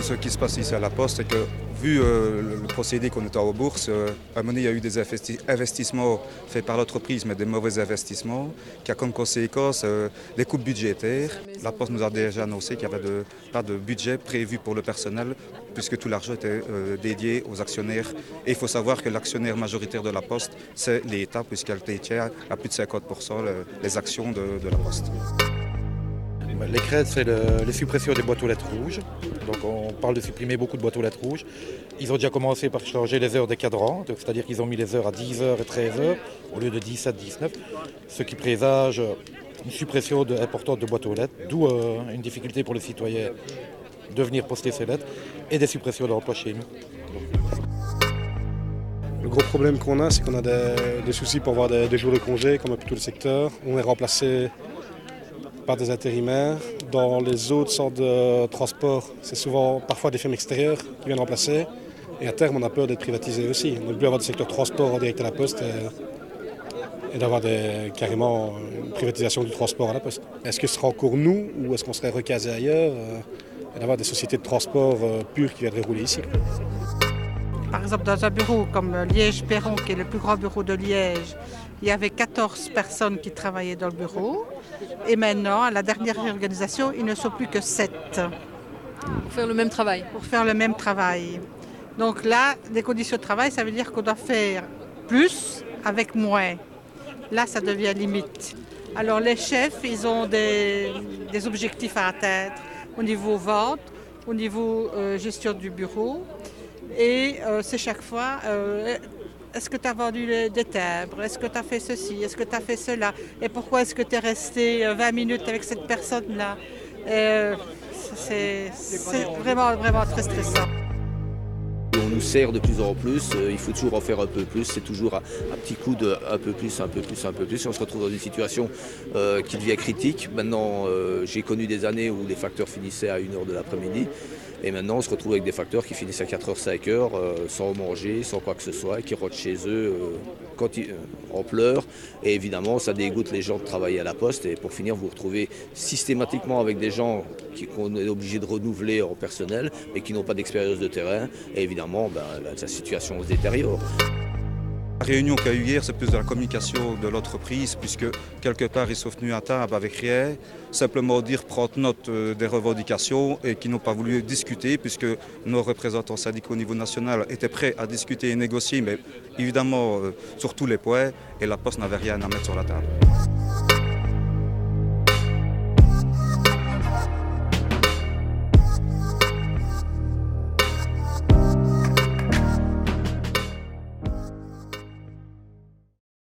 ce qui se passe ici à la Poste, c'est que vu le procédé qu'on est en bourse, à un moment donné, il y a eu des investissements faits par l'entreprise, mais des mauvais investissements, qui a comme conséquence des coupes budgétaires. La Poste nous a déjà annoncé qu'il n'y avait pas de budget prévu pour le personnel, puisque tout l'argent était dédié aux actionnaires. Et il faut savoir que l'actionnaire majoritaire de la Poste, c'est l'État, puisqu'elle détient à plus de 50% les actions de la Poste. Les crêtes, c'est les suppressions des boîtes aux lettres rouges. Donc on parle de supprimer beaucoup de boîtes aux lettres rouges. Ils ont déjà commencé par changer les heures des cadrans, c'est-à-dire qu'ils ont mis les heures à 10h et 13h au lieu de 17, 19, ce qui présage une suppression importante de boîtes aux lettres, d'où une difficulté pour les citoyens de venir poster ces lettres et des suppressions d'emplois chez nous. Le gros problème qu'on a, c'est qu'on a des soucis pour avoir des jours de congé, comme un peu tout le secteur. On est remplacé par des intérimaires. Dans les autres sortes de transport, c'est souvent parfois des firmes extérieures qui viennent remplacer. Et à terme, on a peur d'être privatisé aussi. On ne veut plus avoir des secteurs transport en direct à la Poste et d'avoir carrément une privatisation du transport à la Poste. Est-ce que ce sera encore nous ou est-ce qu'on serait recasé ailleurs et d'avoir des sociétés de transport pures qui viendraient rouler ici? Par exemple, dans un bureau comme Liège-Perron, qui est le plus grand bureau de Liège, il y avait 14 personnes qui travaillaient dans le bureau. Et maintenant, à la dernière réorganisation, ils ne sont plus que 7. Pour faire le même travail. Pour faire le même travail. Donc là, les conditions de travail, ça veut dire qu'on doit faire plus avec moins. Là, ça devient limite. Alors les chefs, ils ont des objectifs à atteindre au niveau vente, au niveau gestion du bureau. Et c'est chaque fois, est-ce que tu as vendu des timbres? Est-ce que tu as fait ceci? Est-ce que tu as fait cela? Et pourquoi est-ce que tu es resté 20 minutes avec cette personne-là? C'est vraiment, vraiment très stressant. On nous sert de plus en plus, il faut toujours en faire un peu plus, c'est toujours un petit coup de un peu plus, un peu plus, un peu plus. Et on se retrouve dans une situation qui devient critique. Maintenant, j'ai connu des années où les facteurs finissaient à 1h de l'après-midi. Et maintenant, on se retrouve avec des facteurs qui finissent à 4h, 5h, sans manger, sans quoi que ce soit, qui rentrent chez eux en pleurs. Et évidemment, ça dégoûte les gens de travailler à la Poste. Et pour finir, vous vous retrouvez systématiquement avec des gens qu'on est obligé de renouveler en personnel, mais qui n'ont pas d'expérience de terrain. Et évidemment, la situation se détériore. La réunion qu'il y a eu hier, c'est plus de la communication de l'entreprise, puisque quelque part, ils sont venus à table avec rien, simplement dire prendre note des revendications et qui n'ont pas voulu discuter, puisque nos représentants syndicaux au niveau national étaient prêts à discuter et négocier, mais évidemment sur tous les points, et la Poste n'avait rien à mettre sur la table.